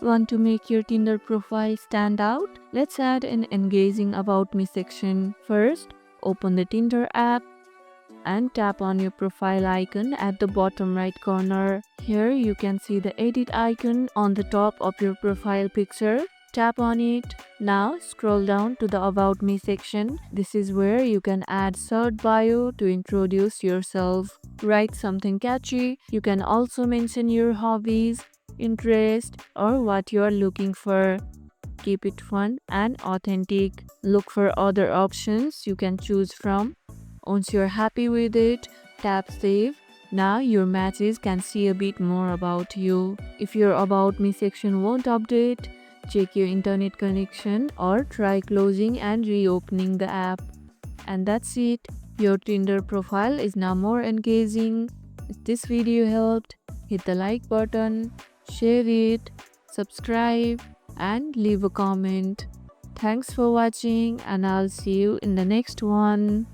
Want to make your Tinder profile stand out? Let's add an engaging About Me section. First, open the Tinder app and tap on your profile icon at the bottom right corner. Here you can see the edit icon on the top of your profile picture. Tap on it. Now scroll down to the About Me section. This is where you can add short bio to introduce yourself. Write something catchy. You can also mention your hobbies, interest, or what you are looking for. Keep it fun and authentic. Look for other options you can choose from. Once you're happy with it, tap save. Now your matches can see a bit more about you. If your About Me section won't update, check your internet connection or try closing and reopening the app. And that's it. Your Tinder profile is now more engaging. If this video helped, hit the like button, share it, subscribe, and leave a comment. Thanks for watching, and I'll see you in the next one.